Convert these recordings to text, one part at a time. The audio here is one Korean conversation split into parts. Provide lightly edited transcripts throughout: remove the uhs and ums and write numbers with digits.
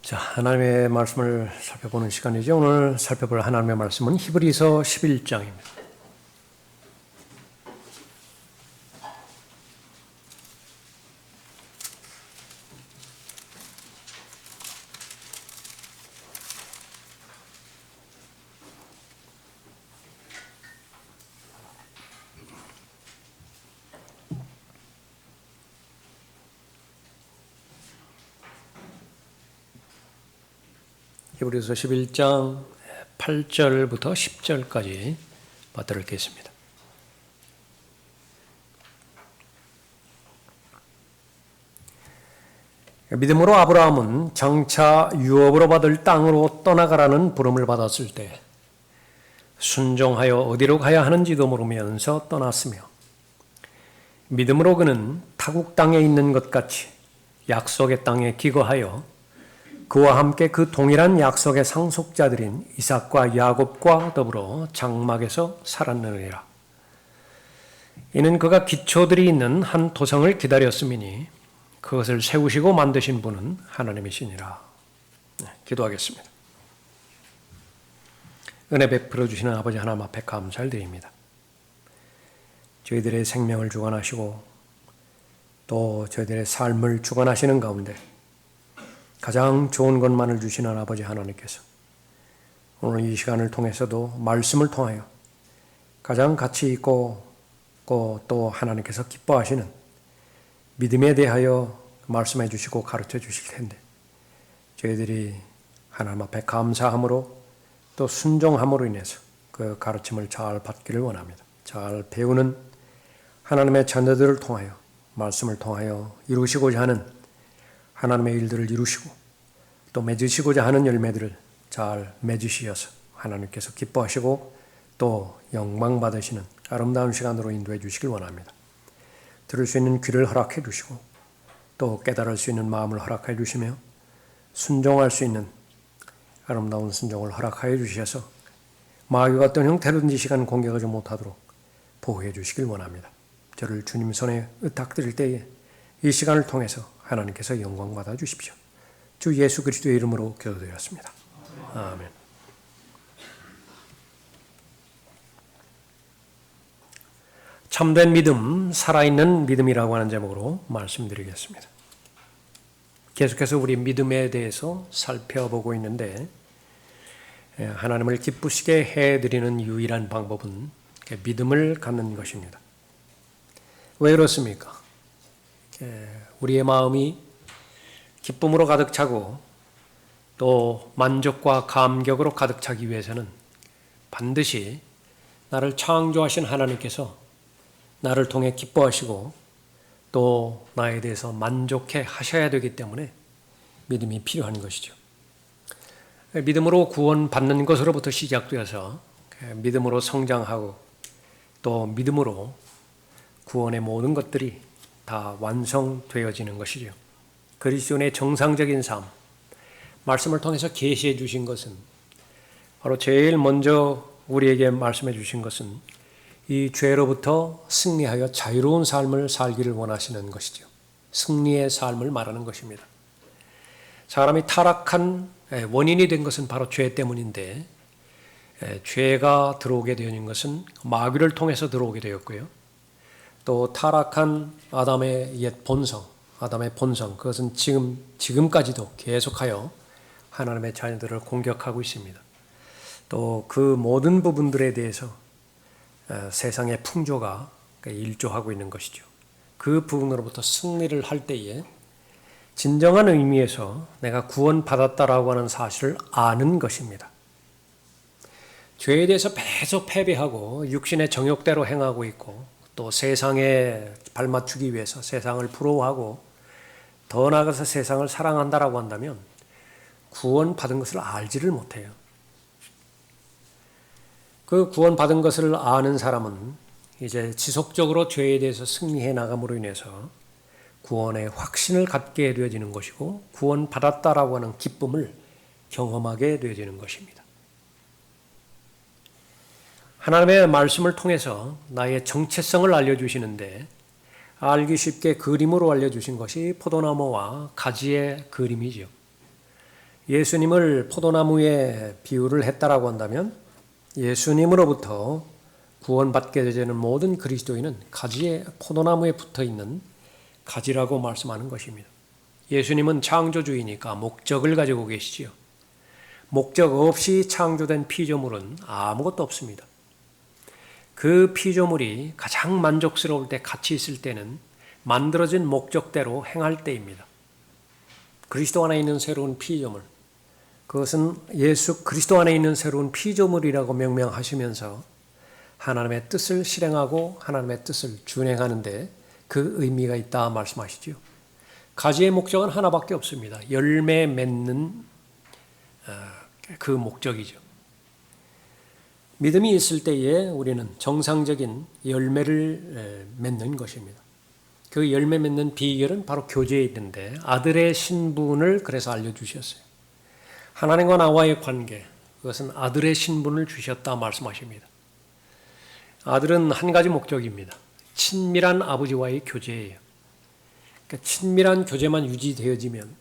자, 하나님의 말씀을 살펴보는 시간이죠. 오늘 살펴볼 하나님의 말씀은 히브리서 11장입니다. 히브리서 11장 8절부터 10절까지 받들어 읽겠습니다. 믿음으로 아브라함은 장차 유업으로 받을 땅으로 떠나가라는 부름을 받았을 때 순종하여 어디로 가야 하는지도 모르면서 떠났으며, 믿음으로 그는 타국 땅에 있는 것 같이 약속의 땅에 기거하여 그와 함께 그 동일한 약속의 상속자들인 이삭과 야곱과 더불어 장막에서 살았느니라. 이는 그가 기초들이 있는 한 도성을 기다렸음이니 그것을 세우시고 만드신 분은 하나님이시니라. 기도하겠습니다. 은혜 베풀어 주시는 아버지 하나님 앞에 감사를 드립니다. 저희들의 생명을 주관하시고 또 저희들의 삶을 주관하시는 가운데 가장 좋은 것만을 주시는 아버지 하나님께서 오늘 이 시간을 통해서도 말씀을 통하여 가장 가치 있고 또 하나님께서 기뻐하시는 믿음에 대하여 말씀해 주시고 가르쳐 주실 텐데, 저희들이 하나님 앞에 감사함으로 또 순종함으로 인해서 그 가르침을 잘 받기를 원합니다. 잘 배우는 하나님의 자녀들을 통하여 말씀을 통하여 이루시고자 하는 하나님의 일들을 이루시고 또 맺으시고자 하는 열매들을 잘 맺으시어서 하나님께서 기뻐하시고 또 영광 받으시는 아름다운 시간으로 인도해 주시길 원합니다. 들을 수 있는 귀를 허락해 주시고 또 깨달을 수 있는 마음을 허락해 주시며 순종할 수 있는 아름다운 순종을 허락하여 주셔서 마귀가 어떤 형태로든지 시간 공격하지 못하도록 보호해 주시길 원합니다. 저를 주님 손에 의탁드릴 때에 이 시간을 통해서 하나님께서 영광 받아 주십시오. 주 예수 그리스도의 이름으로 기도드렸습니다. 아멘. 참된 믿음, 살아있는 믿음이라고 하는 제목으로 말씀드리겠습니다. 계속해서 우리 믿음에 대해서 살펴보고 있는데, 하나님을 기쁘시게 해드리는 유일한 방법은 믿음을 갖는 것입니다. 왜 그렇습니까? 우리의 마음이 기쁨으로 가득 차고 또 만족과 감격으로 가득 차기 위해서는 반드시 나를 창조하신 하나님께서 나를 통해 기뻐하시고 또 나에 대해서 만족해 하셔야 되기 때문에 믿음이 필요한 것이죠. 믿음으로 구원받는 것으로부터 시작되어서 믿음으로 성장하고 또 믿음으로 구원의 모든 것들이 다 완성되어지는 것이죠. 그리스도인의 정상적인 삶, 말씀을 통해서 계시해 주신 것은 바로 제일 먼저 우리에게 말씀해 주신 것은 이 죄로부터 승리하여 자유로운 삶을 살기를 원하시는 것이죠. 승리의 삶을 말하는 것입니다. 사람이 타락한 원인이 된 것은 바로 죄 때문인데, 죄가 들어오게 되는 것은 마귀를 통해서 들어오게 되었고요. 또 타락한 아담의 옛 본성, 그것은 지금까지도 계속하여 하나님의 자녀들을 공격하고 있습니다. 또 그 모든 부분들에 대해서 세상의 풍조가 일조하고 있는 것이죠. 그 부분으로부터 승리를 할 때에 진정한 의미에서 내가 구원받았다라고 하는 사실을 아는 것입니다. 죄에 대해서 계속 패배하고 육신의 정욕대로 행하고 있고 또 세상에 발맞추기 위해서 세상을 부러워하고 더 나아가서 세상을 사랑한다라고 한다면 구원받은 것을 알지를 못해요. 그 구원받은 것을 아는 사람은 이제 지속적으로 죄에 대해서 승리해 나감으로 인해서 구원의 확신을 갖게 되어지는 것이고 구원받았다라고 하는 기쁨을 경험하게 되어지는 것입니다. 하나님의 말씀을 통해서 나의 정체성을 알려주시는데 알기 쉽게 그림으로 알려주신 것이 포도나무와 가지의 그림이죠. 예수님을 포도나무에 비유를 했다라고 한다면 예수님으로부터 구원받게 되는 모든 그리스도인은 가지에 포도나무에 붙어 있는 가지라고 말씀하는 것입니다. 예수님은 창조주이니까 목적을 가지고 계시지요. 목적 없이 창조된 피조물은 아무것도 없습니다. 그 피조물이 가장 만족스러울 때, 가치 있을 때는 만들어진 목적대로 행할 때입니다. 그리스도 안에 있는 새로운 피조물, 그것은 예수 그리스도 안에 있는 새로운 피조물이라고 명명하시면서 하나님의 뜻을 실행하고 하나님의 뜻을 준행하는데 그 의미가 있다 말씀하시죠. 가지의 목적은 하나밖에 없습니다. 열매 맺는 그 목적이죠. 믿음이 있을 때에 우리는 정상적인 열매를 맺는 것입니다. 그 열매 맺는 비결은 바로 교제에 있는데 아들의 신분을 그래서 알려주셨어요. 하나님과 나와의 관계, 그것은 아들의 신분을 주셨다 말씀하십니다. 아들은 한 가지 목적입니다. 친밀한 아버지와의 교제예요. 그러니까 친밀한 교제만 유지되어지면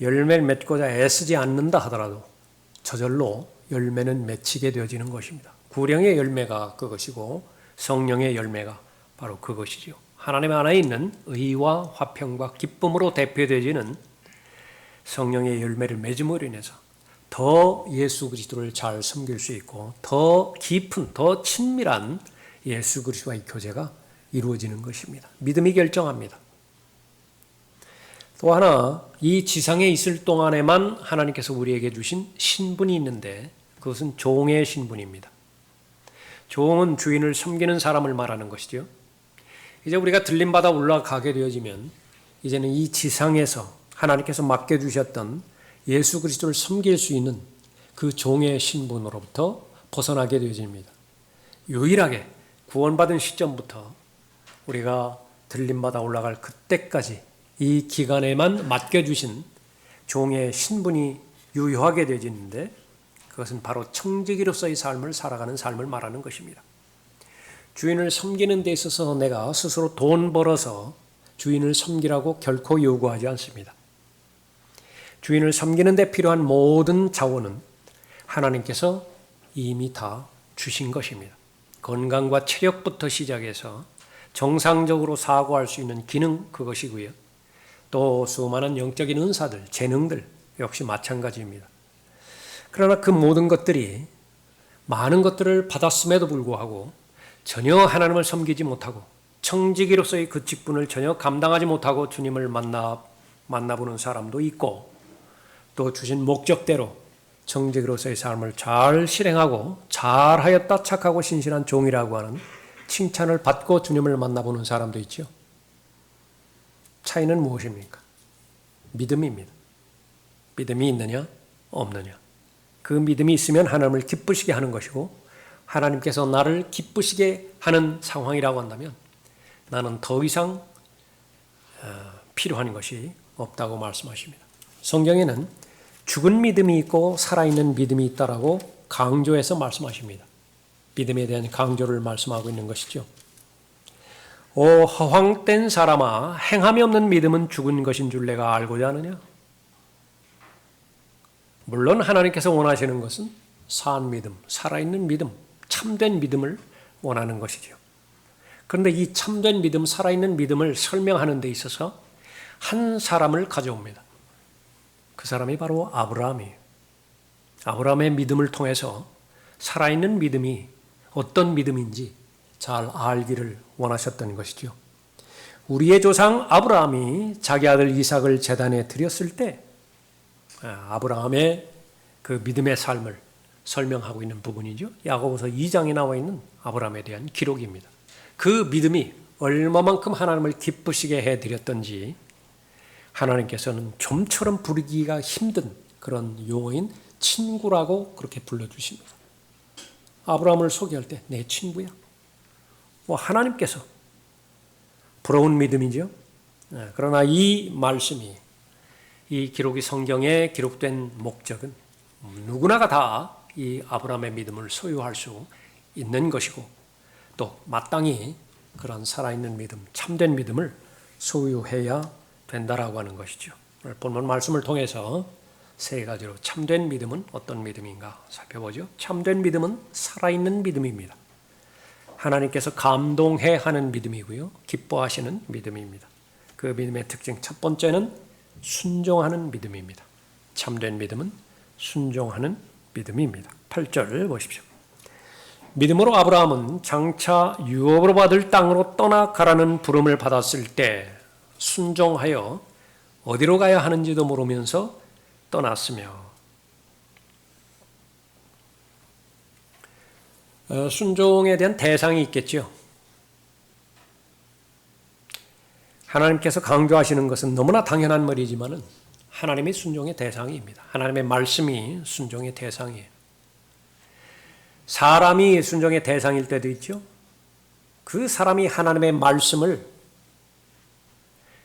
열매를 맺고자 애쓰지 않는다 하더라도 저절로 열매는 맺히게 되어지는 것입니다. 구령의 열매가 그것이고 성령의 열매가 바로 그것이죠. 하나님 안에 있는 의와 화평과 기쁨으로 대표되어지는 성령의 열매를 맺음으로 인해서 더 예수 그리스도를 잘 섬길 수 있고 더 깊은, 더 친밀한 예수 그리스도와의 교제가 이루어지는 것입니다. 믿음이 결정합니다. 또 하나, 이 지상에 있을 동안에만 하나님께서 우리에게 주신 신분이 있는데 그것은 종의 신분입니다. 종은 주인을 섬기는 사람을 말하는 것이죠. 이제 우리가 들림받아 올라가게 되어지면 이제는 이 지상에서 하나님께서 맡겨주셨던 예수 그리스도를 섬길 수 있는 그 종의 신분으로부터 벗어나게 되어집니다. 유일하게 구원받은 시점부터 우리가 들림받아 올라갈 그때까지 이 기간에만 맡겨주신 종의 신분이 유효하게 되어지는데 그것은 바로 청지기로서의 삶을 살아가는 삶을 말하는 것입니다. 주인을 섬기는 데 있어서 내가 스스로 돈 벌어서 주인을 섬기라고 결코 요구하지 않습니다. 주인을 섬기는 데 필요한 모든 자원은 하나님께서 이미 다 주신 것입니다. 건강과 체력부터 시작해서 정상적으로 사고할 수 있는 기능 그것이고요. 또 수많은 영적인 은사들, 재능들 역시 마찬가지입니다. 그러나 그 모든 것들이 많은 것들을 받았음에도 불구하고 전혀 하나님을 섬기지 못하고 청지기로서의 그 직분을 전혀 감당하지 못하고 주님을 만나보는 사람도 있고 또 주신 목적대로 청지기로서의 삶을 잘 실행하고 잘하였다 착하고 신실한 종이라고 하는 칭찬을 받고 주님을 만나보는 사람도 있죠. 차이는 무엇입니까? 믿음입니다. 믿음이 있느냐 없느냐. 그 믿음이 있으면 하나님을 기쁘시게 하는 것이고 하나님께서 나를 기쁘시게 하는 상황이라고 한다면 나는 더 이상 필요한 것이 없다고 말씀하십니다. 성경에는 죽은 믿음이 있고 살아있는 믿음이 있다라고 강조해서 말씀하십니다. 믿음에 대한 강조를 말씀하고 있는 것이죠. 오 허황된 사람아, 행함이 없는 믿음은 죽은 것인 줄 내가 알고자 하느냐? 물론 하나님께서 원하시는 것은 산 믿음, 살아있는 믿음, 참된 믿음을 원하는 것이죠. 그런데 이 참된 믿음, 살아있는 믿음을 설명하는 데 있어서 한 사람을 가져옵니다. 그 사람이 바로 아브라함이에요. 아브라함의 믿음을 통해서 살아있는 믿음이 어떤 믿음인지 잘 알기를 원하셨던 것이죠. 우리의 조상 아브라함이 자기 아들 이삭을 제단에 드렸을 때 아브라함의 그 믿음의 삶을 설명하고 있는 부분이죠. 야고보서 2장에 나와 있는 아브라함에 대한 기록입니다. 그 믿음이 얼마만큼 하나님을 기쁘시게 해드렸던지 하나님께서는 좀처럼 부르기가 힘든 그런 용어인 친구라고 그렇게 불러주십니다. 아브라함을 소개할 때 내 친구야. 하나님께서 부러운 믿음이죠. 그러나 이 말씀이 이 기록이 성경에 기록된 목적은 누구나가 다 이 아브라함의 믿음을 소유할 수 있는 것이고 또 마땅히 그런 살아있는 믿음, 참된 믿음을 소유해야 된다라고 하는 것이죠. 오늘 본문 말씀을 통해서 세 가지로 참된 믿음은 어떤 믿음인가 살펴보죠. 참된 믿음은 살아있는 믿음입니다. 하나님께서 감동해 하는 믿음이고요. 기뻐하시는 믿음입니다. 그 믿음의 특징 첫 번째는 순종하는 믿음입니다. 참된 믿음은 순종하는 믿음입니다. 8절 보십시오. 믿음으로 아브라함은 장차 유업으로 받을 땅으로 떠나가라는 부름을 받았을 때 순종하여 어디로 가야 하는지도 모르면서 떠났으며, 순종에 대한 대상이 있겠죠. 하나님께서 강조하시는 것은 너무나 당연한 말이지만 하나님의 순종의 대상입니다. 하나님의 말씀이 순종의 대상이에요. 사람이 순종의 대상일 때도 있죠. 그 사람이 하나님의 말씀을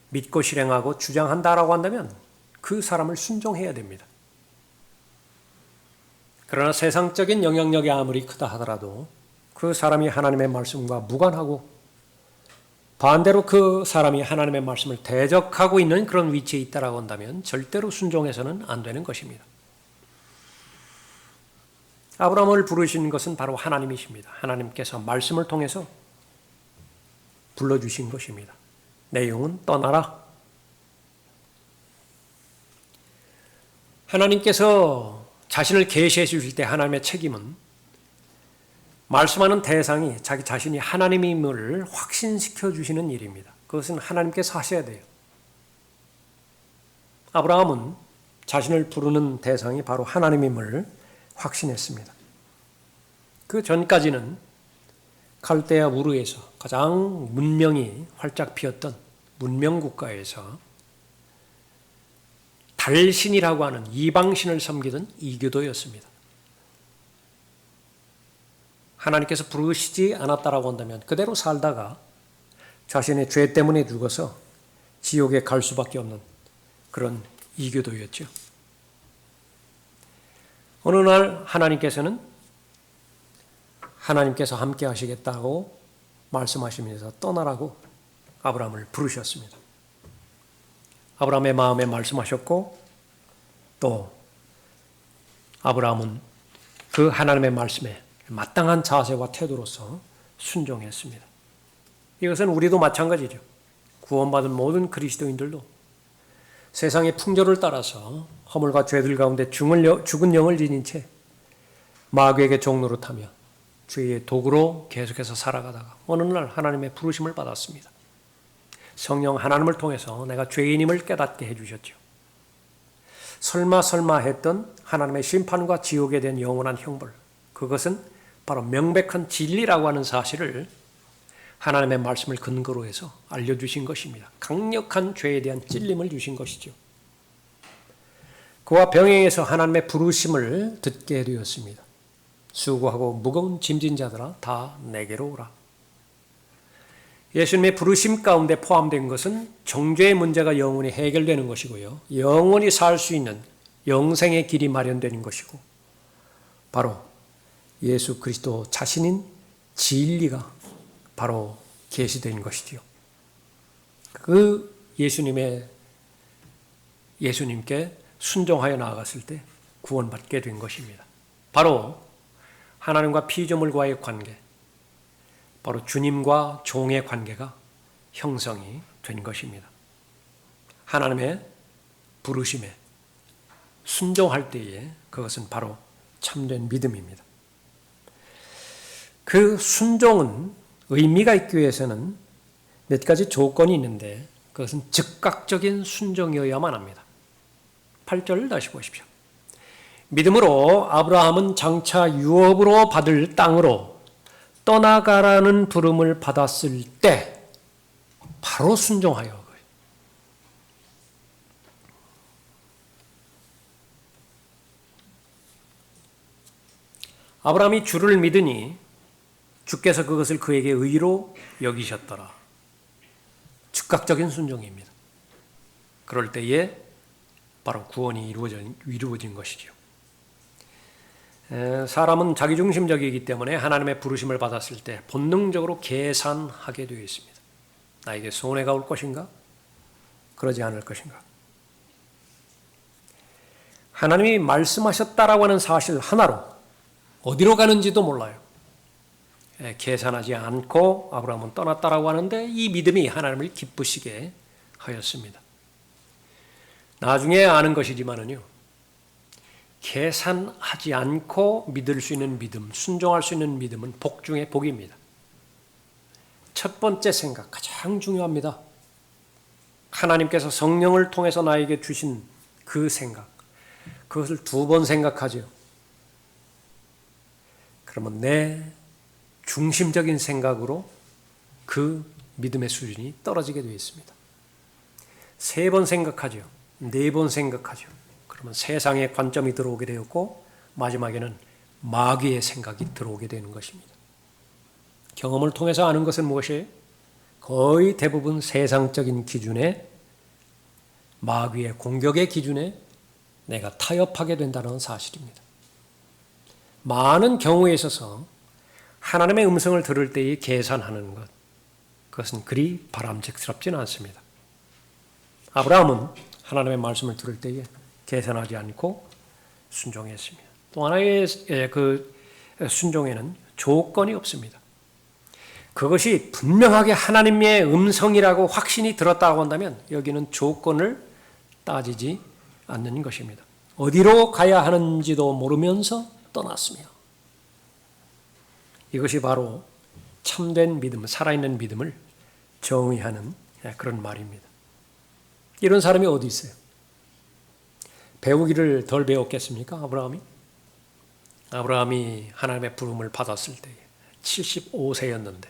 믿고 실행하고 주장한다라고 한다면 그 사람을 순종해야 됩니다. 그러나 세상적인 영향력이 아무리 크다 하더라도 그 사람이 하나님의 말씀과 무관하고 반대로 그 사람이 하나님의 말씀을 대적하고 있는 그런 위치에 있다라고 한다면 절대로 순종해서는 안 되는 것입니다. 아브라함을 부르신 것은 바로 하나님이십니다. 하나님께서 말씀을 통해서 불러주신 것입니다. 내용은 떠나라. 하나님께서 자신을 계시해 주실 때 하나님의 책임은 말씀하는 대상이 자기 자신이 하나님임을 확신시켜 주시는 일입니다. 그것은 하나님께서 하셔야 돼요. 아브라함은 자신을 부르는 대상이 바로 하나님임을 확신했습니다. 그 전까지는 갈대아 우르에서 가장 문명이 활짝 피었던 문명 국가에서 달신이라고 하는 이방신을 섬기던 이교도였습니다. 하나님께서 부르시지 않았다라고 한다면 그대로 살다가 자신의 죄 때문에 죽어서 지옥에 갈 수밖에 없는 그런 이교도였죠. 어느 날 하나님께서 함께 하시겠다고 말씀하시면서 떠나라고 아브라함을 부르셨습니다. 아브라함의 마음에 말씀하셨고 또 아브라함은 그 하나님의 말씀에 마땅한 자세와 태도로서 순종했습니다. 이것은 우리도 마찬가지죠. 구원받은 모든 그리스도인들도 세상의 풍조를 따라서 허물과 죄들 가운데 죽은 영을 지닌 채 마귀에게 종노릇 하며 죄의 도구로 계속해서 살아가다가 어느 날 하나님의 부르심을 받았습니다. 성령 하나님을 통해서 내가 죄인임을 깨닫게 해주셨죠. 설마 했던 하나님의 심판과 지옥에 대한 영원한 형벌, 그것은 바로 명백한 진리라고 하는 사실을 하나님의 말씀을 근거로 해서 알려주신 것입니다. 강력한 죄에 대한 찔림을 주신 것이죠. 그와 병행해서 하나님의 부르심을 듣게 되었습니다. 수고하고 무거운 짐진 자들아 다 내게로 오라. 예수님의 부르심 가운데 포함된 것은 정죄의 문제가 영원히 해결되는 것이고요. 영원히 살 수 있는 영생의 길이 마련되는 것이고 바로 예수 그리스도 자신인 진리가 바로 계시된 것이지요. 그 예수님께 순종하여 나아갔을 때 구원받게 된 것입니다. 바로 하나님과 피조물과의 관계, 바로 주님과 종의 관계가 형성이 된 것입니다. 하나님의 부르심에 순종할 때에 그것은 바로 참된 믿음입니다. 그 순종은 의미가 있기 위해서는 몇 가지 조건이 있는데 그것은 즉각적인 순종이어야만 합니다. 8절을 다시 보십시오. 믿음으로 아브라함은 장차 유업으로 받을 땅으로 떠나가라는 부름을 받았을 때 바로 순종하여. 아브라함이 주를 믿으니 주께서 그것을 그에게 의로 여기셨더라. 즉각적인 순종입니다. 그럴 때에 바로 구원이 이루어진 것이죠. 사람은 자기중심적이기 때문에 하나님의 부르심을 받았을 때 본능적으로 계산하게 되어 있습니다. 나에게 손해가 올 것인가? 그러지 않을 것인가? 하나님이 말씀하셨다라고 하는 사실 하나로 어디로 가는지도 몰라요. 계산하지 않고 아브라함은 떠났다라고 하는데 이 믿음이 하나님을 기쁘시게 하였습니다. 나중에 아는 것이지만은요, 계산하지 않고 믿을 수 있는 믿음, 순종할 수 있는 믿음은 복 중에 복입니다. 첫 번째 생각, 가장 중요합니다. 하나님께서 성령을 통해서 나에게 주신 그 생각, 그것을 2번 생각하죠. 그러면 내 중심적인 생각으로 그 믿음의 수준이 떨어지게 되어 있습니다. 3번 생각하죠. 4번 생각하죠. 그러면 세상의 관점이 들어오게 되었고 마지막에는 마귀의 생각이 들어오게 되는 것입니다. 경험을 통해서 아는 것은 무엇이에요? 거의 대부분 세상적인 기준에, 마귀의 공격의 기준에 내가 타협하게 된다는 사실입니다. 많은 경우에 있어서 하나님의 음성을 들을 때에 계산하는 것, 그것은 그리 바람직스럽지는 않습니다. 아브라함은 하나님의 말씀을 들을 때에 계산하지 않고 순종했습니다. 또 하나의 그 순종에는 조건이 없습니다. 그것이 분명하게 하나님의 음성이라고 확신이 들었다고 한다면 여기는 조건을 따지지 않는 것입니다. 어디로 가야 하는지도 모르면서 떠났으며, 이것이 바로 참된 믿음, 살아있는 믿음을 정의하는 그런 말입니다. 이런 사람이 어디 있어요? 배우기를 덜 배웠겠습니까? 아브라함이 하나님의 부름을 받았을 때 75세였는데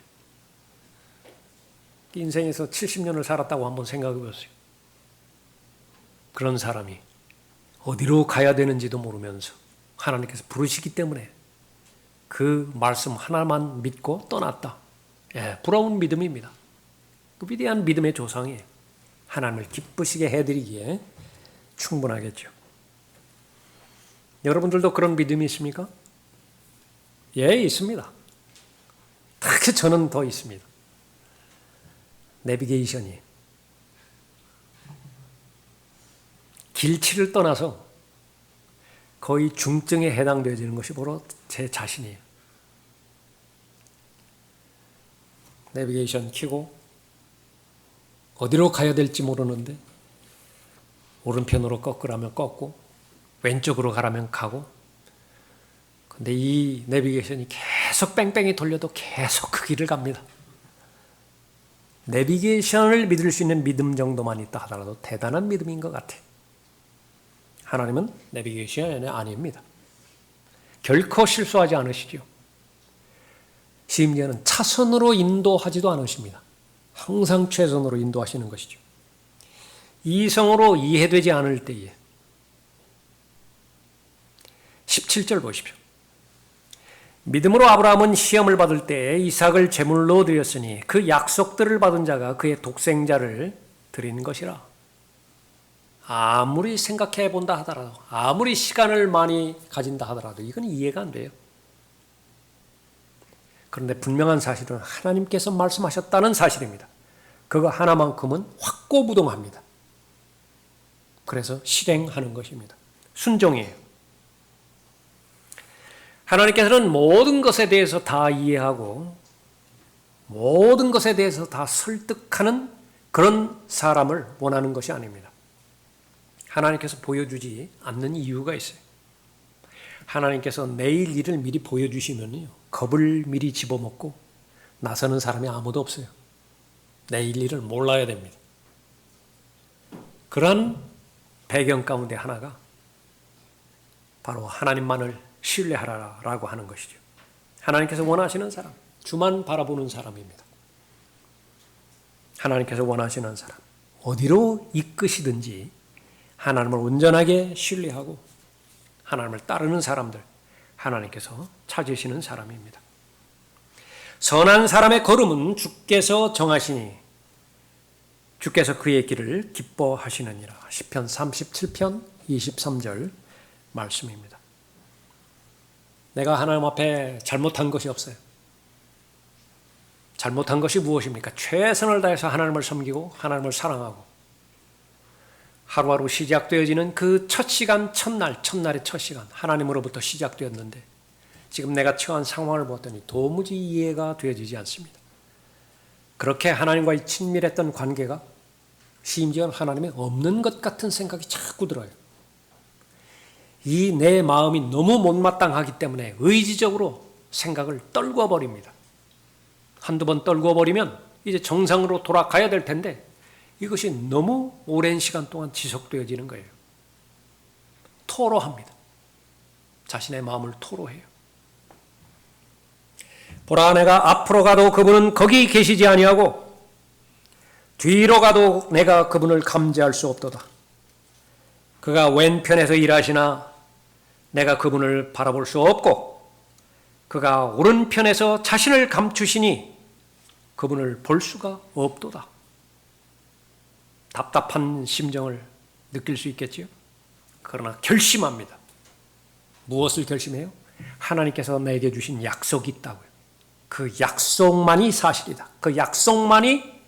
인생에서 70년을 살았다고 한번 생각해 보세요. 그런 사람이 어디로 가야 되는지도 모르면서 하나님께서 부르시기 때문에 그 말씀 하나만 믿고 떠났다. 부러운 믿음입니다. 그 위대한 믿음의 조상이 하나님을 기쁘시게 해드리기에 충분하겠죠. 여러분들도 그런 믿음이 있습니까? 예, 있습니다. 특히 저는 더 있습니다. 내비게이션이 길치를 떠나서 거의 중증에 해당되어지는 것이 바로 제 자신이에요. 내비게이션 켜고 어디로 가야 될지 모르는데 오른편으로 꺾으라면 꺾고 왼쪽으로 가라면 가고, 근데 이 내비게이션이 계속 뺑뺑이 돌려도 계속 그 길을 갑니다. 내비게이션을 믿을 수 있는 믿음 정도만 있다 하더라도 대단한 믿음인 것 같아요. 하나님은 내비게이션이 아닙니다. 결코 실수하지 않으시죠. 심지어는 차선으로 인도하지도 않으십니다. 항상 최선으로 인도하시는 것이죠. 이성으로 이해되지 않을 때에 17절 보십시오. 믿음으로 아브라함은 시험을 받을 때 이삭을 제물로 드렸으니 그 약속들을 받은 자가 그의 독생자를 드린 것이라. 아무리 생각해 본다 하더라도, 아무리 시간을 많이 가진다 하더라도 이건 이해가 안 돼요. 그런데 분명한 사실은 하나님께서 말씀하셨다는 사실입니다. 그거 하나만큼은 확고부동합니다. 그래서 실행하는 것입니다. 순종이에요. 하나님께서는 모든 것에 대해서 다 이해하고 모든 것에 대해서 다 설득하는 그런 사람을 원하는 것이 아닙니다. 하나님께서 보여주지 않는 이유가 있어요. 하나님께서 내일 일을 미리 보여주시면요, 겁을 미리 집어먹고 나서는 사람이 아무도 없어요. 내일 일을 몰라야 됩니다. 그런 배경 가운데 하나가 바로 하나님만을 신뢰하라라고 하는 것이죠. 하나님께서 원하시는 사람, 주만 바라보는 사람입니다. 하나님께서 원하시는 사람, 어디로 이끄시든지 하나님을 온전하게 신뢰하고 하나님을 따르는 사람들, 하나님께서 찾으시는 사람입니다. 선한 사람의 걸음은 주께서 정하시니 주께서 그의 길을 기뻐하시느니라. 시편 37편 23절 말씀입니다. 내가 하나님 앞에 잘못한 것이 없어요. 잘못한 것이 무엇입니까? 최선을 다해서 하나님을 섬기고 하나님을 사랑하고 하루하루 시작되어지는 그 첫 시간, 첫날의 첫 시간, 하나님으로부터 시작되었는데 지금 내가 처한 상황을 보았더니 도무지 이해가 되어지지 않습니다. 그렇게 하나님과의 친밀했던 관계가 심지어 하나님이 없는 것 같은 생각이 자꾸 들어요. 이 내 마음이 너무 못마땅하기 때문에 의지적으로 생각을 떨구어 버립니다. 한두 번 떨구어 버리면 이제 정상으로 돌아가야 될 텐데 이것이 너무 오랜 시간 동안 지속되어지는 거예요. 토로합니다. 자신의 마음을 토로해요. 보라, 내가 앞으로 가도 그분은 거기 계시지 아니하고 뒤로 가도 내가 그분을 감지할 수 없도다. 그가 왼편에서 일하시나 내가 그분을 바라볼 수 없고 그가 오른편에서 자신을 감추시니 그분을 볼 수가 없도다. 답답한 심정을 느낄 수 있겠지요. 그러나 결심합니다. 무엇을 결심해요? 하나님께서 내게 주신 약속이 있다고요. 그 약속만이 사실이다. 그 약속만이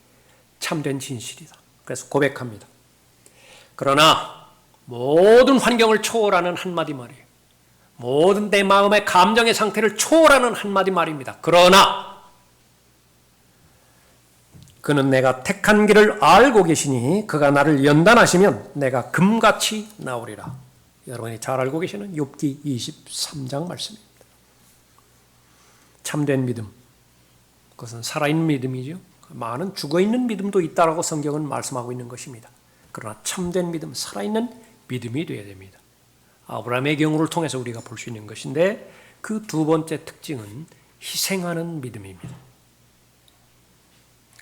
참된 진실이다. 그래서 고백합니다. 그러나 모든 환경을 초월하는 한마디 말이에요. 모든 내 마음의 감정의 상태를 초월하는 한마디 말입니다. 그러나 그는 내가 택한 길을 알고 계시니 그가 나를 연단하시면 내가 금같이 나오리라. 여러분이 잘 알고 계시는 욥기 23장 말씀입니다. 참된 믿음, 그것은 살아있는 믿음이죠. 많은 죽어있는 믿음도 있다라고 성경은 말씀하고 있는 것입니다. 그러나 참된 믿음, 살아있는 믿음이 되어야 됩니다. 아브라함의 경우를 통해서 우리가 볼 수 있는 것인데 그 두 번째 특징은 희생하는 믿음입니다.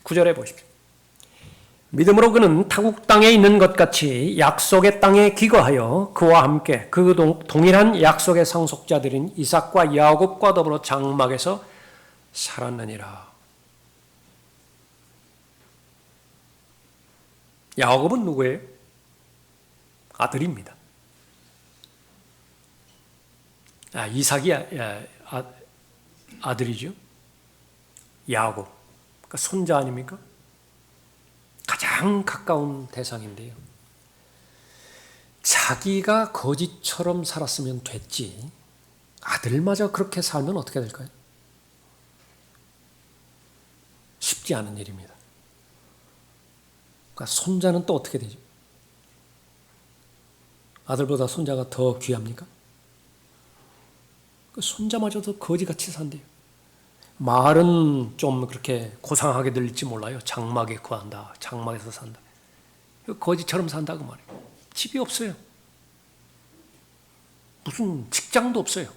9절에 보십시오. 믿음으로 그는 타국 땅에 있는 것 같이 약속의 땅에 기거하여 그와 함께 그 동일한 약속의 상속자들인 이삭과 야곱과 더불어 장막에서 살았느니라. 야곱은 누구예요? 아들입니다. 이삭이 아들이죠. 야곱, 그러니까 손자 아닙니까? 가장 가까운 대상인데요. 자기가 거지처럼 살았으면 됐지 아들마저 그렇게 살면 어떻게 될까요? 쉽지 않은 일입니다. 그러니까 손자는 또 어떻게 되죠? 아들보다 손자가 더 귀합니까? 그 손자마저도 거지같이 산대요. 말은 좀 그렇게 고상하게 들릴지 몰라요. 장막에 거한다. 장막에서 산다. 거지처럼 산다 그 말이에요. 집이 없어요. 무슨 직장도 없어요.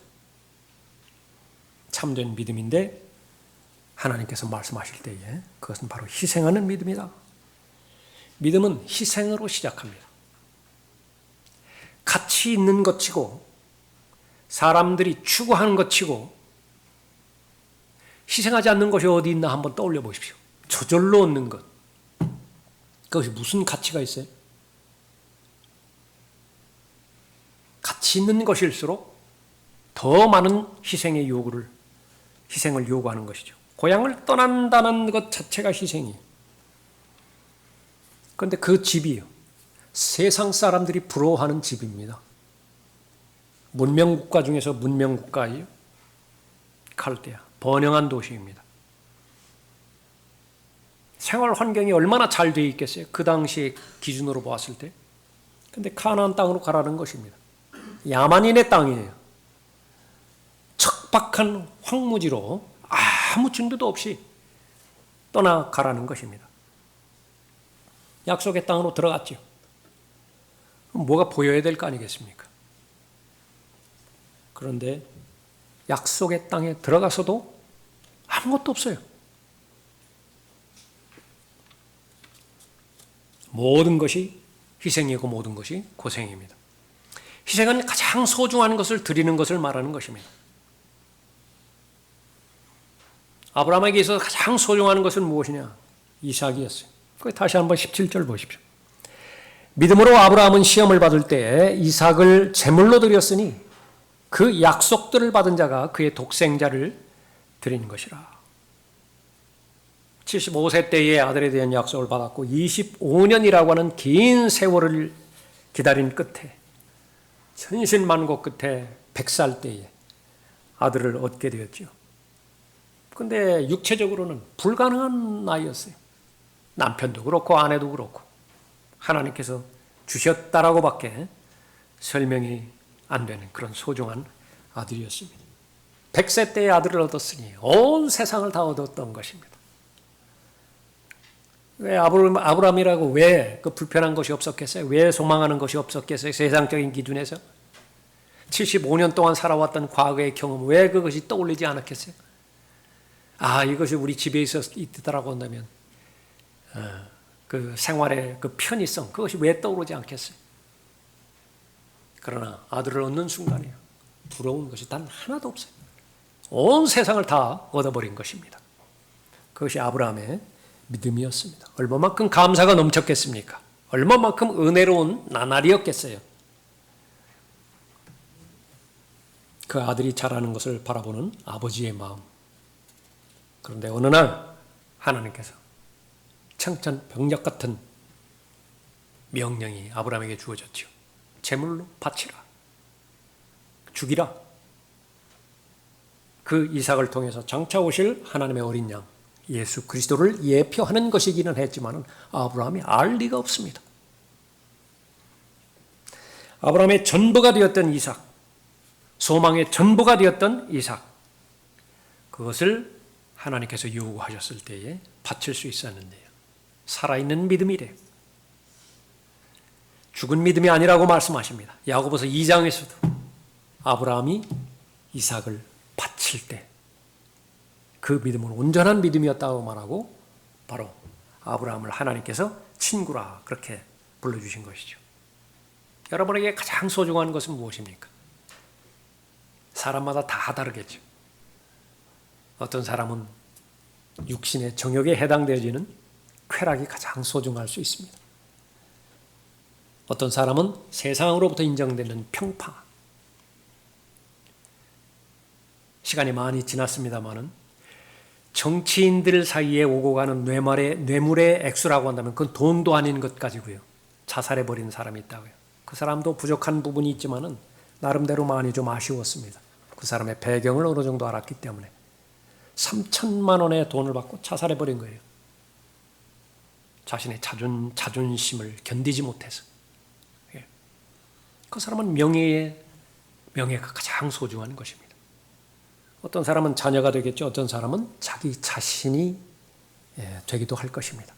참된 믿음인데 하나님께서 말씀하실 때에 그것은 바로 희생하는 믿음이다. 믿음은 희생으로 시작합니다. 가치 있는 것치고 사람들이 추구하는 것치고 희생하지 않는 것이 어디 있나 한번 떠올려 보십시오. 저절로 얻는 것. 그것이 무슨 가치가 있어요? 가치 있는 것일수록 더 많은 희생을 요구하는 것이죠. 고향을 떠난다는 것 자체가 희생이에요. 그런데 그 집이요. 세상 사람들이 부러워하는 집입니다. 문명국가 중에서 문명국가예요. 칼데아, 번영한 도시입니다. 생활 환경이 얼마나 잘 되어 있겠어요? 그 당시 기준으로 보았을 때. 근데 가나안 땅으로 가라는 것입니다. 야만인의 땅이에요. 척박한 황무지로 아무 증거도 없이 떠나가라는 것입니다. 약속의 땅으로 들어갔죠. 뭐가 보여야 될 거 아니겠습니까? 그런데 약속의 땅에 들어가서도 아무것도 없어요. 모든 것이 희생이고 모든 것이 고생입니다. 희생은 가장 소중한 것을 드리는 것을 말하는 것입니다. 아브라함에게 있어서 가장 소중한 것은 무엇이냐? 이삭이었어요. 다시 한번 17절 보십시오. 믿음으로 아브라함은 시험을 받을 때 이삭을 제물로 드렸으니 그 약속들을 받은 자가 그의 독생자를 드린 것이라. 75세 때에 아들에 대한 약속을 받았고 25년이라고 하는 긴 세월을 기다린 끝에 천신만고 끝에 100살 때에 아들을 얻게 되었죠. 그런데 육체적으로는 불가능한 나이였어요. 남편도 그렇고 아내도 그렇고 하나님께서 주셨다라고밖에 설명이 안 되는 그런 소중한 아들이었습니다. 100세 때의 아들을 얻었으니 온 세상을 다 얻었던 것입니다. 왜 아브라함이라고 왜 그 불편한 것이 없었겠어요? 왜 소망하는 것이 없었겠어요? 세상적인 기준에서 75년 동안 살아왔던 과거의 경험, 왜 그것이 떠올리지 않았겠어요? 이것이 우리 집에 있더라고 한다면 그 생활의 그 편의성, 그것이 왜 떠오르지 않겠어요? 그러나 아들을 얻는 순간에 부러운 것이 단 하나도 없어요. 온 세상을 다 얻어버린 것입니다. 그것이 아브라함의 믿음이었습니다. 얼마만큼 감사가 넘쳤겠습니까? 얼마만큼 은혜로운 나날이었겠어요. 그 아들이 자라는 것을 바라보는 아버지의 마음. 그런데 어느 날 하나님께서 청천벽력 같은 명령이 아브라함에게 주어졌죠. 제물로 바치라. 죽이라. 그 이삭을 통해서 장차 오실 하나님의 어린 양 예수 그리스도를 예표하는 것이기는 했지만 아브라함이 알 리가 없습니다. 아브라함의 전부가 되었던 이삭, 소망의 전부가 되었던 이삭, 그것을 하나님께서 요구하셨을 때에 바칠 수 있었는데요. 살아있는 믿음이래요. 죽은 믿음이 아니라고 말씀하십니다. 야고보서 2장에서도 아브라함이 이삭을 바칠 때 그 믿음은 온전한 믿음이었다고 말하고 바로 아브라함을 하나님께서 친구라 그렇게 불러주신 것이죠. 여러분에게 가장 소중한 것은 무엇입니까? 사람마다 다 다르겠죠. 어떤 사람은 육신의 정욕에 해당되어지는 쾌락이 가장 소중할 수 있습니다. 어떤 사람은 세상으로부터 인정되는 평파. 시간이 많이 지났습니다마는 정치인들 사이에 오고 가는 뇌물의 액수라고 한다면 그건 돈도 아닌 것 가지고요. 자살해버리는 사람이 있다고요. 그 사람도 부족한 부분이 있지만은 나름대로 많이 좀 아쉬웠습니다. 그 사람의 배경을 어느 정도 알았기 때문에 3천만 원의 돈을 받고 자살해버린 거예요. 자신의 자존심을 견디지 못해서. 그 사람은 명예가 가장 소중한 것입니다. 어떤 사람은 자녀가 되겠죠. 어떤 사람은 자기 자신이 되기도 할 것입니다.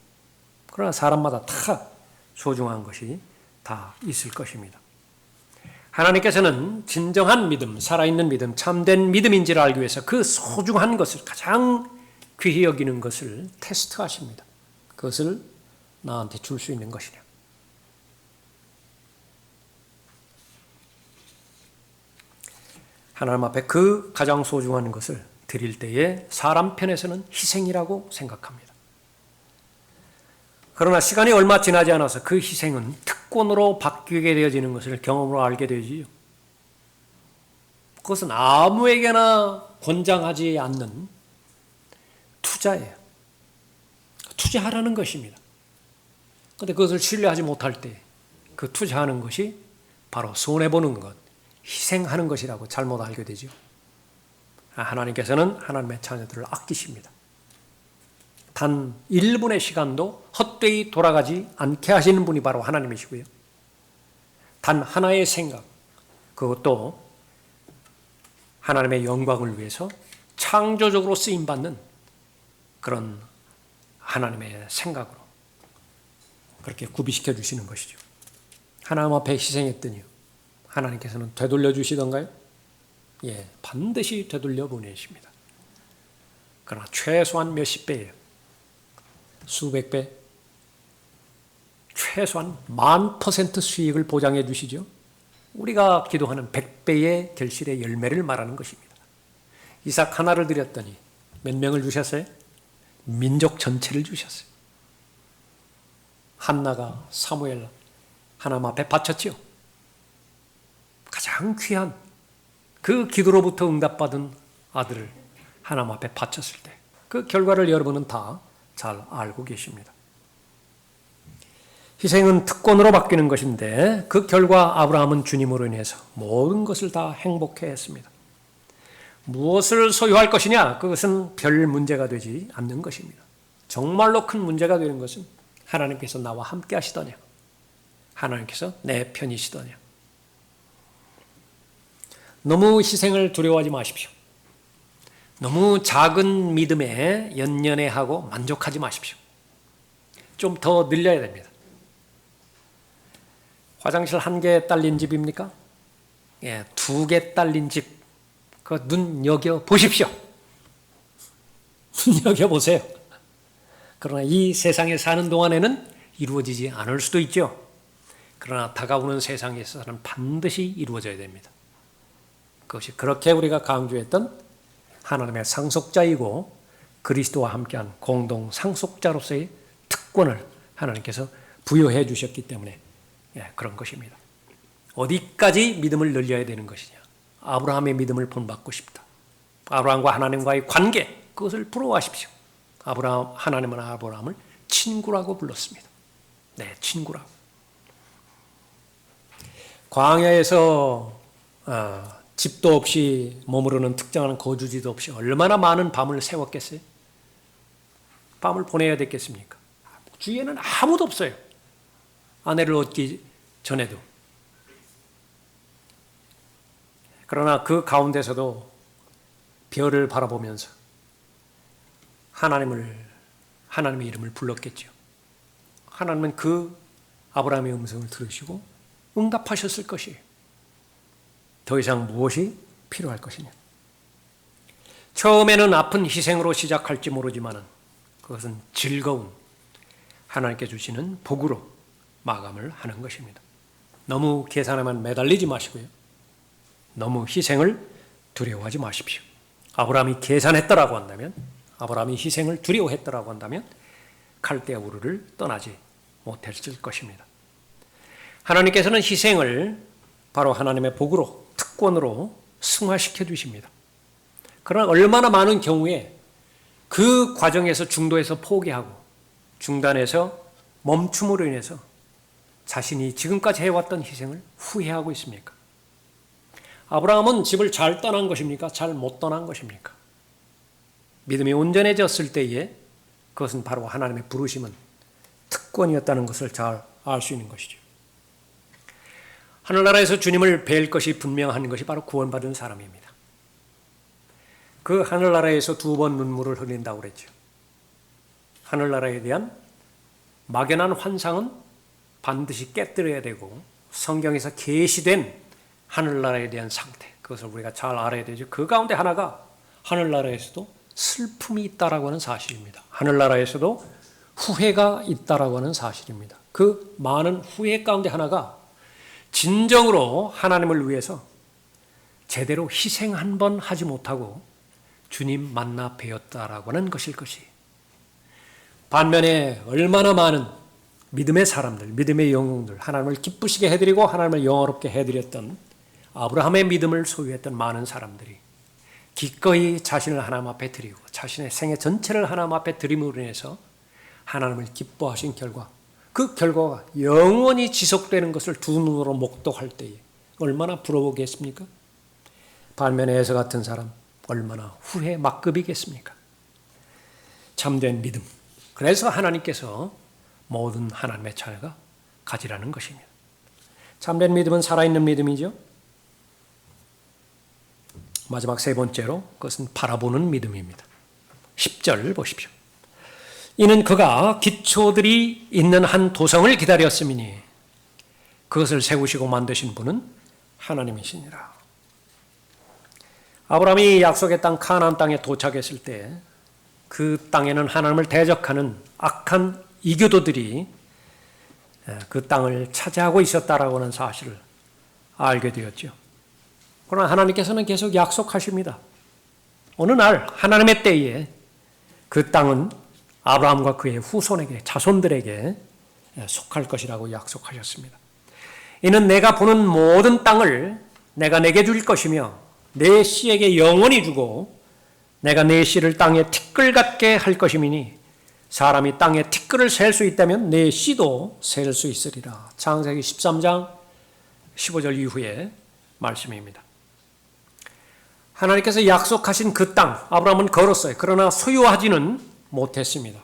그러나 사람마다 다 소중한 것이 다 있을 것입니다. 하나님께서는 진정한 믿음, 살아있는 믿음, 참된 믿음인지를 알기 위해서 그 소중한 것을 가장 귀히 여기는 것을 테스트하십니다. 그것을 나한테 줄 수 있는 것이냐. 하나님 앞에 그 가장 소중한 것을 드릴 때에 사람 편에서는 희생이라고 생각합니다. 그러나 시간이 얼마 지나지 않아서 그 희생은 특권으로 바뀌게 되어지는 것을 경험으로 알게 되지요. 그것은 아무에게나 권장하지 않는 투자예요. 투자하라는 것입니다. 그런데 그것을 신뢰하지 못할 때 그 투자하는 것이 바로 손해보는 것, 희생하는 것이라고 잘못 알게 되죠. 하나님께서는 하나님의 자녀들을 아끼십니다. 단 1분의 시간도 헛되이 돌아가지 않게 하시는 분이 바로 하나님이시고요. 단 하나의 생각, 그것도 하나님의 영광을 위해서 창조적으로 쓰임받는 그런 하나님의 생각으로 그렇게 구비시켜 주시는 것이죠. 하나님 앞에 희생했더니 하나님께서는 되돌려 주시던가요? 예, 반드시 되돌려 보내십니다. 그러나 최소한 몇십 배예요. 수백 배, 최소한 1000% 수익을 보장해 주시죠. 우리가 기도하는 100배의 결실의 열매를 말하는 것입니다. 이삭 하나를 드렸더니 몇 명을 주셨어요? 민족 전체를 주셨어요. 한나가 사무엘 하나님 앞에 바쳤지요. 가장 귀한 그 기도로부터 응답받은 아들을 하나님 앞에 바쳤을 때 그 결과를 여러분은 다 잘 알고 계십니다. 희생은 특권으로 바뀌는 것인데 그 결과 아브라함은 주님으로 인해서 모든 것을 다 행복해 했습니다. 무엇을 소유할 것이냐? 그것은 별 문제가 되지 않는 것입니다. 정말로 큰 문제가 되는 것은 하나님께서 나와 함께 하시더냐? 하나님께서 내 편이시더냐? 너무 희생을 두려워하지 마십시오. 너무 작은 믿음에 연연해하고 만족하지 마십시오. 좀 더 늘려야 됩니다. 화장실 1개 딸린 집입니까? 예, 2개 딸린 집. 그 눈여겨 보십시오. 눈여겨 보세요. 그러나 이 세상에 사는 동안에는 이루어지지 않을 수도 있죠. 그러나 다가오는 세상에서는 반드시 이루어져야 됩니다. 그것이 그렇게 우리가 강조했던 하나님의 상속자이고 그리스도와 함께한 공동 상속자로서의 특권을 하나님께서 부여해 주셨기 때문에 그런 것입니다. 어디까지 믿음을 늘려야 되는 것이냐? 아브라함의 믿음을 본받고 싶다. 아브라함과 하나님과의 관계, 그것을 부러워하십시오. 하나님은 아브라함을 친구라고 불렀습니다. 네, 친구라고. 광야에서 집도 없이 머무르는 특정한 거주지도 없이 얼마나 많은 밤을 새웠겠어요? 밤을 보내야 됐겠습니까? 주위에는 아무도 없어요. 아내를 얻기 전에도. 그러나 그 가운데서도 별을 바라보면서 하나님의 이름을 불렀겠죠. 하나님은 그 아브라함의 음성을 들으시고 응답하셨을 것이에요. 더 이상 무엇이 필요할 것이냐. 처음에는 아픈 희생으로 시작할지 모르지만 그것은 즐거운 하나님께 주시는 복으로 마감을 하는 것입니다. 너무 계산에만 매달리지 마시고요. 너무 희생을 두려워하지 마십시오. 아브라함이 계산했더라고 한다면, 아브라함이 희생을 두려워했더라고 한다면 갈대아 우르를 떠나지 못했을 것입니다. 하나님께서는 희생을 바로 하나님의 복으로, 특권으로 승화시켜 주십니다. 그러나 얼마나 많은 경우에 그 과정에서 중도에서 포기하고 중단해서 멈춤으로 인해서 자신이 지금까지 해왔던 희생을 후회하고 있습니까? 아브라함은 집을 잘 떠난 것입니까? 잘 못 떠난 것입니까? 믿음이 온전해졌을 때에 그것은 바로 하나님의 부르심은 특권이었다는 것을 잘 알 수 있는 것이죠. 하늘나라에서 주님을 뵐 것이 분명한 것이 바로 구원받은 사람입니다. 그 하늘나라에서 2번 눈물을 흘린다고 그랬죠. 하늘나라에 대한 막연한 환상은 반드시 깨뜨려야 되고 성경에서 계시된 하늘나라에 대한 상태, 그것을 우리가 잘 알아야 되죠. 그 가운데 하나가 하늘나라에서도 슬픔이 있다라고 하는 사실입니다. 하늘나라에서도 후회가 있다라고 하는 사실입니다. 그 많은 후회 가운데 하나가 진정으로 하나님을 위해서 제대로 희생 한 번 하지 못하고 주님 만나 뵈었다라고 하는 것일 것이. 반면에 얼마나 많은 믿음의 사람들, 믿음의 영웅들, 하나님을 기쁘시게 해드리고 하나님을 영화롭게 해드렸던 아브라함의 믿음을 소유했던 많은 사람들이 기꺼이 자신을 하나님 앞에 드리고 자신의 생애 전체를 하나님 앞에 드림으로 인해서 하나님을 기뻐하신 결과, 그 결과가 영원히 지속되는 것을 두 눈으로 목도할 때에 얼마나 부러우겠습니까? 반면에 에서 같은 사람 얼마나 후회 막급이겠습니까? 참된 믿음. 그래서 하나님께서 모든 하나님의 자녀가 가지라는 것입니다. 참된 믿음은 살아있는 믿음이죠. 마지막 3번째로 그것은 바라보는 믿음입니다. 10절 보십시오. 이는 그가 기초들이 있는 한 도성을 기다렸음이니 그것을 세우시고 만드신 분은 하나님이시니라. 아브라함이 약속의 땅 가나안 땅에 도착했을 때 그 땅에는 하나님을 대적하는 악한 이교도들이 그 땅을 차지하고 있었다라고 하는 사실을 알게 되었죠. 그러나 하나님께서는 계속 약속하십니다. 어느 날 하나님의 때에 그 땅은 아브라함과 그의 후손에게, 자손들에게 속할 것이라고 약속하셨습니다. 이는 내가 보는 모든 땅을 내가 내게 줄 것이며 내 씨에게 영원히 주고 내가 내 씨를 땅에 티끌 같게 할 것이미니 사람이 땅에 티끌을 셀 수 있다면 내 씨도 셀 수 있으리라. 창세기 13장 15절 이후의 말씀입니다. 하나님께서 약속하신 그 땅, 아브라함은 걸었어요. 그러나 소유하지는 못했습니다.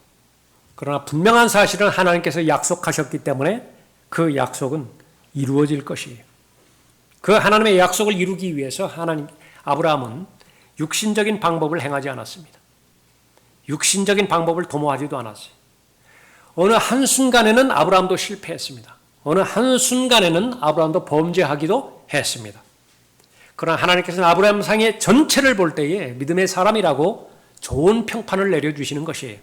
그러나 분명한 사실은 하나님께서 약속하셨기 때문에 그 약속은 이루어질 것이에요. 그 하나님의 약속을 이루기 위해서 아브라함은 육신적인 방법을 행하지 않았습니다. 육신적인 방법을 도모하지도 않았어요. 어느 한순간에는 아브라함도 실패했습니다. 어느 한순간에는 아브라함도 범죄하기도 했습니다. 그러나 하나님께서는 아브라함 상의 전체를 볼 때에 믿음의 사람이라고 좋은 평판을 내려주시는 것이에요.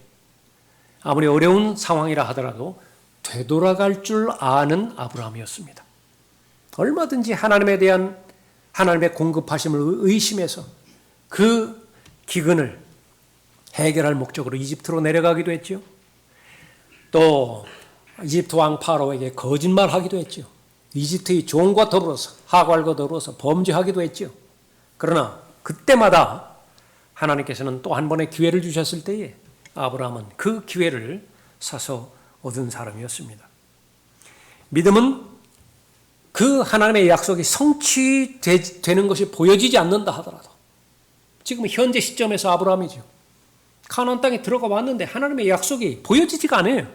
아무리 어려운 상황이라 하더라도 되돌아갈 줄 아는 아브라함이었습니다. 얼마든지 하나님에 대한 하나님의 공급하심을 의심해서 그 기근을 해결할 목적으로 이집트로 내려가기도 했죠. 또 이집트 왕 파로에게 거짓말하기도 했죠. 이집트의 종과 더불어서 하갈과 더불어서 범죄하기도 했죠. 그러나 그때마다 하나님께서는 또 한 번의 기회를 주셨을 때에 아브라함은 그 기회를 사서 얻은 사람이었습니다. 믿음은 그 하나님의 약속이 성취되는 것이 보여지지 않는다 하더라도 지금 현재 시점에서 아브라함이죠. 가나안 땅에 들어가 왔는데 하나님의 약속이 보여지지가 않아요.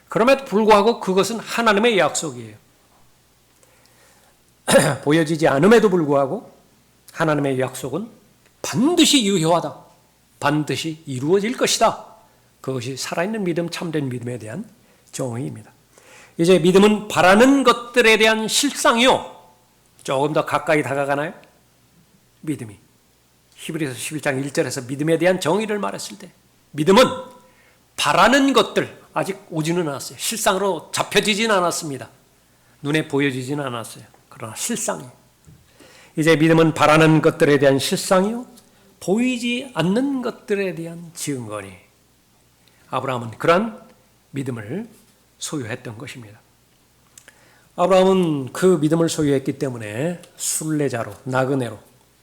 그럼에도 불구하고 그것은 하나님의 약속이에요. 보여지지 않음에도 불구하고 하나님의 약속은 반드시 유효하다. 반드시 이루어질 것이다. 그것이 살아있는 믿음, 참된 믿음에 대한 정의입니다. 이제 믿음은 바라는 것들에 대한 실상이요. 조금 더 가까이 다가가나요? 믿음이. 히브리서 11장 1절에서 믿음에 대한 정의를 말했을 때 믿음은 바라는 것들, 아직 오지는 않았어요. 실상으로 잡혀지지는 않았습니다. 눈에 보여지지는 않았어요. 그러나 실상이에요. 이제 믿음은 바라는 것들에 대한 실상이요, 보이지 않는 것들에 대한 증거니. 아브라함은 그러한 믿음을 소유했던 것입니다. 아브라함은 그 믿음을 소유했기 때문에 순례자로, 나그네로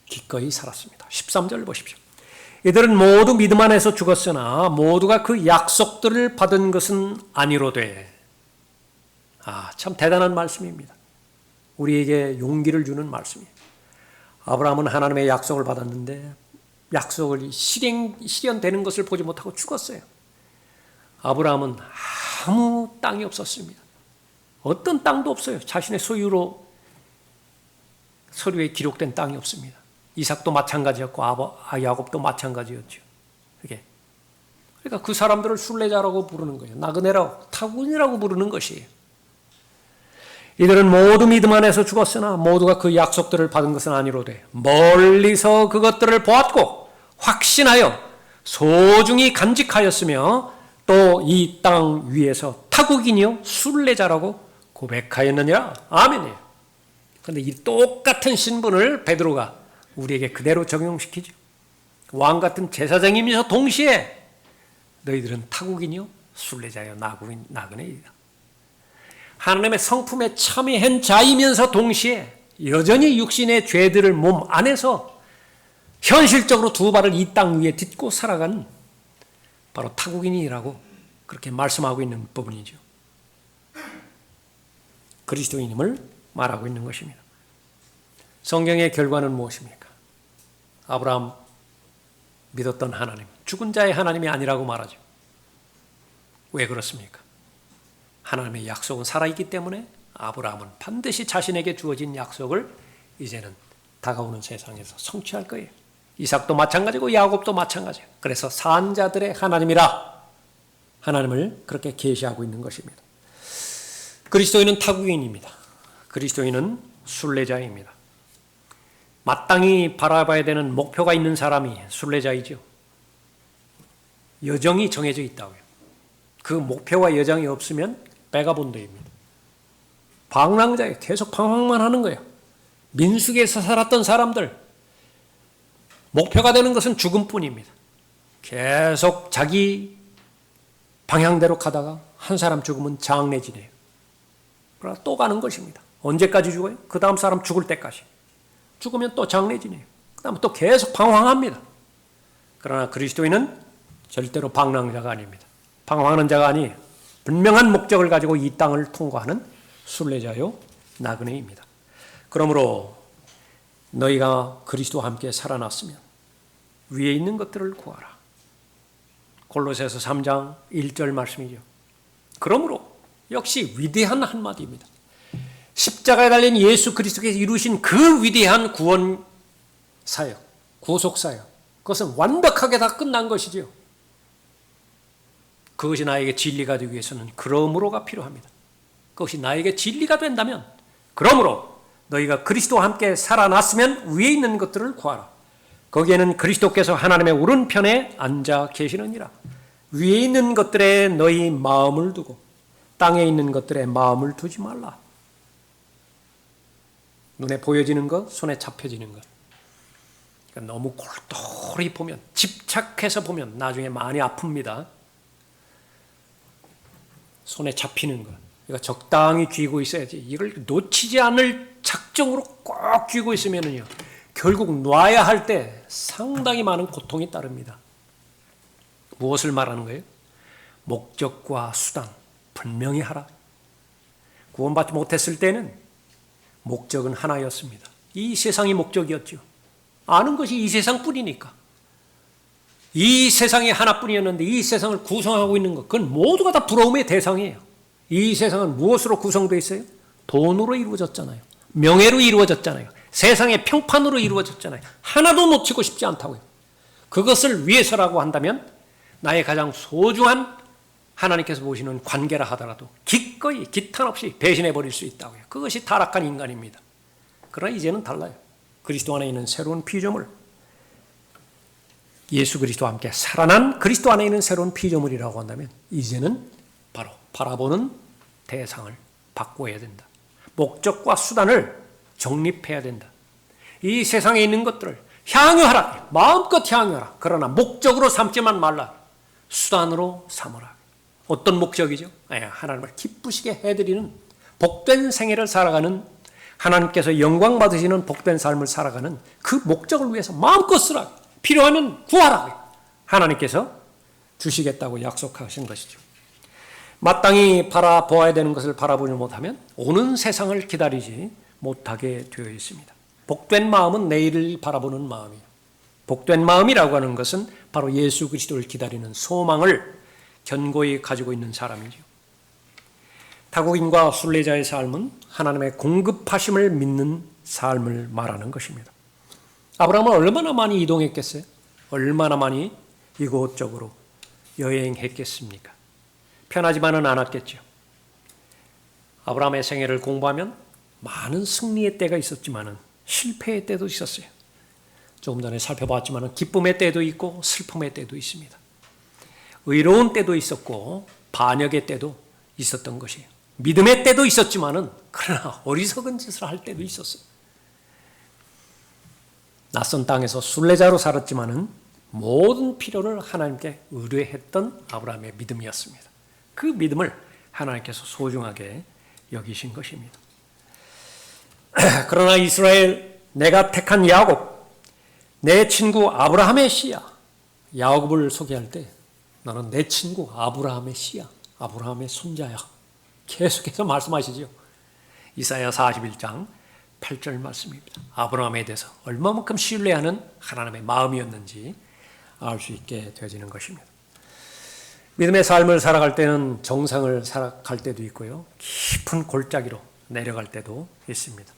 기꺼이 살았습니다. 13절 보십시오. 이들은 모두 믿음 안에서 죽었으나 모두가 그 약속들을 받은 것은 아니로되. 참 대단한 말씀입니다. 우리에게 용기를 주는 말씀이에요. 아브라함은 하나님의 약속을 받았는데 약속을 실현되는 것을 보지 못하고 죽었어요. 아브라함은 아무 땅이 없었습니다. 어떤 땅도 없어요. 자신의 소유로 서류에 기록된 땅이 없습니다. 이삭도 마찬가지였고 야곱도 마찬가지였죠. 그러니까 그 사람들을 순례자라고 부르는 거예요. 나그네라고, 타군이라고 부르는 것이에요. 이들은 모두 믿음 안에서 죽었으나 모두가 그 약속들을 받은 것은 아니로되 멀리서 그것들을 보았고 확신하여 소중히 간직하였으며 또 이 땅 위에서 타국인이요 순례자라고 고백하였느니라. 아멘이에요. 그런데 이 똑같은 신분을 베드로가 우리에게 그대로 적용시키죠. 왕 같은 제사장이면서 동시에 너희들은 타국인이요 순례자요 나그네이다. 하나님의 성품에 참여한 자이면서 동시에 여전히 육신의 죄들을 몸 안에서 현실적으로 두 발을 이 땅 위에 딛고 살아가는 바로 타국인이라고 그렇게 말씀하고 있는 부분이죠. 그리스도인임을 말하고 있는 것입니다. 성경의 결과는 무엇입니까? 아브라함 믿었던 하나님, 죽은 자의 하나님이 아니라고 말하죠. 왜 그렇습니까? 하나님의 약속은 살아있기 때문에 아브라함은 반드시 자신에게 주어진 약속을 이제는 다가오는 세상에서 성취할 거예요. 이삭도 마찬가지고 야곱도 마찬가지예요. 그래서 산자들의 하나님이라 하나님을 그렇게 계시하고 있는 것입니다. 그리스도인은 타국인입니다. 그리스도인은 순례자입니다. 마땅히 바라봐야 되는 목표가 있는 사람이 순례자이죠. 여정이 정해져 있다고요. 그 목표와 여정이 없으면 백아본드입니다. 방랑자예요. 계속 방황만 하는 거예요. 민숙에서 살았던 사람들 목표가 되는 것은 죽음뿐입니다. 계속 자기 방향대로 가다가 한 사람 죽으면 장례지네요. 그러나 또 가는 것입니다. 언제까지 죽어요? 그 다음 사람 죽을 때까지. 죽으면 또 장례지네요. 그 다음에 또 계속 방황합니다. 그러나 그리스도인은 절대로 방랑자가 아닙니다. 방황하는 자가 아니 분명한 목적을 가지고 이 땅을 통과하는 순례자요 나그네입니다. 그러므로 너희가 그리스도와 함께 살아났으면 위에 있는 것들을 구하라. 골로새서 3장 1절 말씀이죠. 그러므로 역시 위대한 한마디입니다. 십자가에 달린 예수 그리스도께서 이루신 그 위대한 구원 사역, 구속 사역, 그것은 완벽하게 다 끝난 것이지요. 그것이 나에게 진리가 되기 위해서는 그러므로가 필요합니다. 그것이 나에게 진리가 된다면 그러므로 너희가 그리스도와 함께 살아났으면 위에 있는 것들을 구하라. 거기에는 그리스도께서 하나님의 오른편에 앉아 계시느니라. 위에 있는 것들에 너희 마음을 두고 땅에 있는 것들에 마음을 두지 말라. 눈에 보여지는 것, 손에 잡혀지는 것. 그러니까 너무 골똘히 보면, 집착해서 보면 나중에 많이 아픕니다. 손에 잡히는 것. 이거 적당히 쥐고 있어야지. 이걸 놓치지 않을 작정으로 꼭 쥐고 있으면요, 결국 놔야 할 때 상당히 많은 고통이 따릅니다. 무엇을 말하는 거예요? 목적과 수단 분명히 하라. 구원받지 못했을 때는 목적은 하나였습니다. 이 세상이 목적이었죠. 아는 것이 이 세상뿐이니까. 이 세상이 하나뿐이었는데 이 세상을 구성하고 있는 것, 그건 모두가 다 부러움의 대상이에요. 이 세상은 무엇으로 구성되어 있어요? 돈으로 이루어졌잖아요. 명예로 이루어졌잖아요. 세상의 평판으로 이루어졌잖아요. 하나도 놓치고 싶지 않다고요. 그것을 위해서라고 한다면 나의 가장 소중한 하나님께서 보시는 관계라 하더라도 기꺼이 기탄 없이 배신해버릴 수 있다고요. 그것이 타락한 인간입니다. 그러나 이제는 달라요. 그리스도 안에 있는 새로운 피조물, 예수 그리스도와 함께 살아난 그리스도 안에 있는 새로운 피조물이라고 한다면 이제는 바로 바라보는 대상을 바꿔야 된다. 목적과 수단을 정립해야 된다. 이 세상에 있는 것들을 향유하라. 마음껏 향유하라. 그러나 목적으로 삼지만 말라. 수단으로 삼으라. 어떤 목적이죠? 하나님을 기쁘시게 해드리는 복된 생애를 살아가는, 하나님께서 영광 받으시는 복된 삶을 살아가는 그 목적을 위해서 마음껏 쓰라. 필요하면 구하라. 하나님께서 주시겠다고 약속하신 것이죠. 마땅히 바라보아야 되는 것을 바라보지 못하면 오는 세상을 기다리지 못하게 되어 있습니다. 복된 마음은 내일을 바라보는 마음이에요. 복된 마음이라고 하는 것은 바로 예수 그리스도를 기다리는 소망을 견고히 가지고 있는 사람이죠. 타국인과 순례자의 삶은 하나님의 공급하심을 믿는 삶을 말하는 것입니다. 아브라함은 얼마나 많이 이동했겠어요? 얼마나 많이 이곳저곳으로 여행했겠습니까? 편하지만은 않았겠죠. 아브라함의 생애를 공부하면 많은 승리의 때가 있었지만은 실패의 때도 있었어요. 조금 전에 살펴봤지만은 기쁨의 때도 있고 슬픔의 때도 있습니다. 의로운 때도 있었고 반역의 때도 있었던 것이에요. 믿음의 때도 있었지만은 그러나 어리석은 짓을 할 때도 있었어요. 낯선 땅에서 순례자로 살았지만은 모든 필요를 하나님께 의뢰했던 아브라함의 믿음이었습니다. 그 믿음을 하나님께서 소중하게 여기신 것입니다. 그러나 이스라엘, 내가 택한 야곱, 내 친구 아브라함의 씨야. 야곱을 소개할 때 너는 내 친구 아브라함의 씨야. 아브라함의 손자야. 계속해서 말씀하시죠. 이사야 41장 8절 말씀입니다. 아브라함에 대해서 얼마만큼 신뢰하는 하나님의 마음이었는지 알 수 있게 되어지는 것입니다. 믿음의 삶을 살아갈 때는 정상을 살아갈 때도 있고요. 깊은 골짜기로 내려갈 때도 있습니다.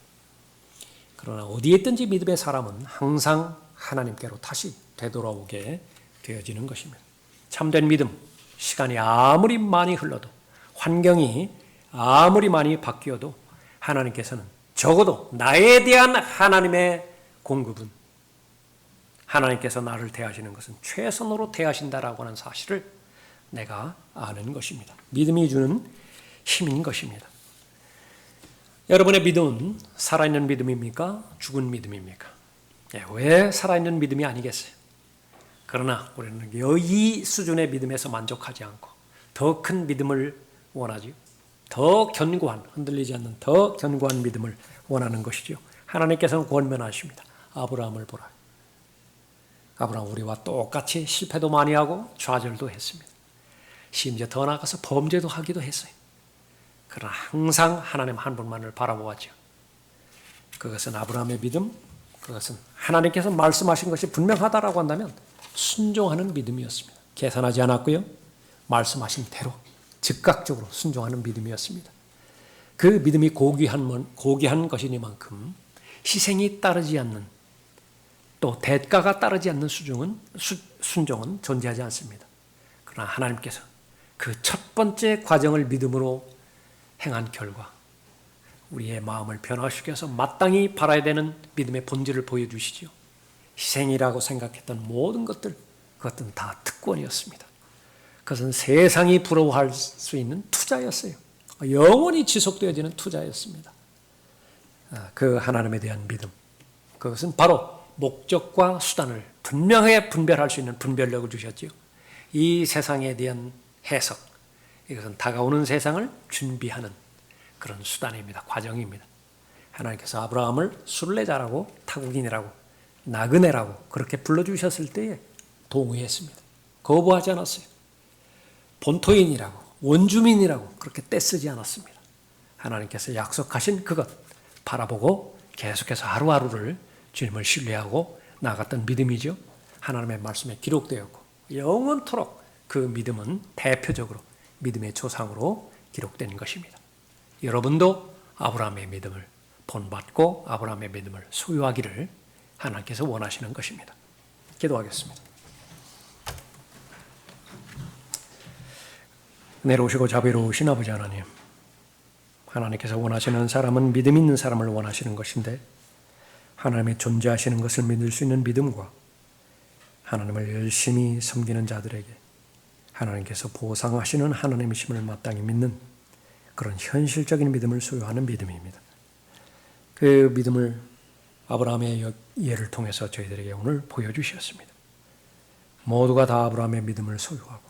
그러나 어디에 있든지 믿음의 사람은 항상 하나님께로 다시 되돌아오게 되어지는 것입니다. 참된 믿음, 시간이 아무리 많이 흘러도, 환경이 아무리 많이 바뀌어도 하나님께서는 적어도 나에 대한 하나님의 공급은, 하나님께서 나를 대하시는 것은 최선으로 대하신다라고 하는 사실을 내가 아는 것입니다. 믿음이 주는 힘인 것입니다. 여러분의 믿음은 살아있는 믿음입니까? 죽은 믿음입니까? 왜 살아있는 믿음이 아니겠어요? 그러나 우리는 이 수준의 믿음에서 만족하지 않고 더 큰 믿음을 원하죠. 더 견고한, 흔들리지 않는 더 견고한 믿음을 원하는 것이죠. 하나님께서는 권면하십니다. 아브라함을 보라. 아브라함 우리와 똑같이 실패도 많이 하고 좌절도 했습니다. 심지어 더 나아가서 범죄도 하기도 했어요. 그러나 항상 하나님 한 분만을 바라보았죠. 그것은 아브라함의 믿음, 그것은 하나님께서 말씀하신 것이 분명하다라고 한다면 순종하는 믿음이었습니다. 계산하지 않았고요. 말씀하신 대로 즉각적으로 순종하는 믿음이었습니다. 그 믿음이 고귀한 것이니만큼 희생이 따르지 않는, 또 대가가 따르지 않는 순종은 존재하지 않습니다. 그러나 하나님께서 그 첫 번째 과정을 믿음으로 행한 결과 우리의 마음을 변화시켜서 마땅히 바라야 되는 믿음의 본질을 보여주시죠. 희생이라고 생각했던 모든 것들은 다 특권이었습니다. 그것은 세상이 부러워할 수 있는 투자였어요. 영원히 지속되어지는 투자였습니다. 그 하나님에 대한 믿음, 그것은 바로 목적과 수단을 분명하게 분별할 수 있는 분별력을 주셨지요. 이 세상에 대한 해석, 이것은 다가오는 세상을 준비하는 그런 수단입니다. 과정입니다. 하나님께서 아브라함을 순례자라고, 타국인이라고, 나그네라고 그렇게 불러주셨을 때에 동의했습니다. 거부하지 않았어요. 본토인이라고, 원주민이라고 그렇게 떼쓰지 않았습니다. 하나님께서 약속하신 그것 바라보고 계속해서 하루하루를 주님을 신뢰하고 나갔던 믿음이죠. 하나님의 말씀에 기록되었고 영원토록 그 믿음은 대표적으로 믿음의 조상으로 기록된 것입니다. 여러분도 아브라함의 믿음을 본받고 아브라함의 믿음을 소유하기를 하나님께서 원하시는 것입니다. 기도하겠습니다. 은혜로우시고 자비로우신 아버지 하나님, 하나님께서 원하시는 사람은 믿음 있는 사람을 원하시는 것인데 하나님의 존재하시는 것을 믿을 수 있는 믿음과 하나님을 열심히 섬기는 자들에게 하나님께서 보상하시는 하나님이심을 마땅히 믿는 그런 현실적인 믿음을 소유하는 믿음입니다. 그 믿음을 아브라함의 예를 통해서 저희들에게 오늘 보여주셨습니다. 모두가 다 아브라함의 믿음을 소유하고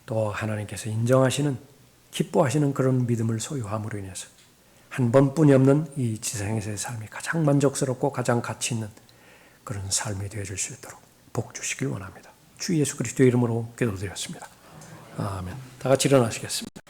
또 하나님께서 인정하시는, 기뻐하시는 그런 믿음을 소유함으로 인해서 한 번뿐이 없는 이 지상에서의 삶이 가장 만족스럽고 가장 가치 있는 그런 삶이 되어줄 수 있도록 복 주시길 원합니다. 주 예수 그리스도의 이름으로 기도드렸습니다. 아멘. 다 같이 일어나시겠습니다.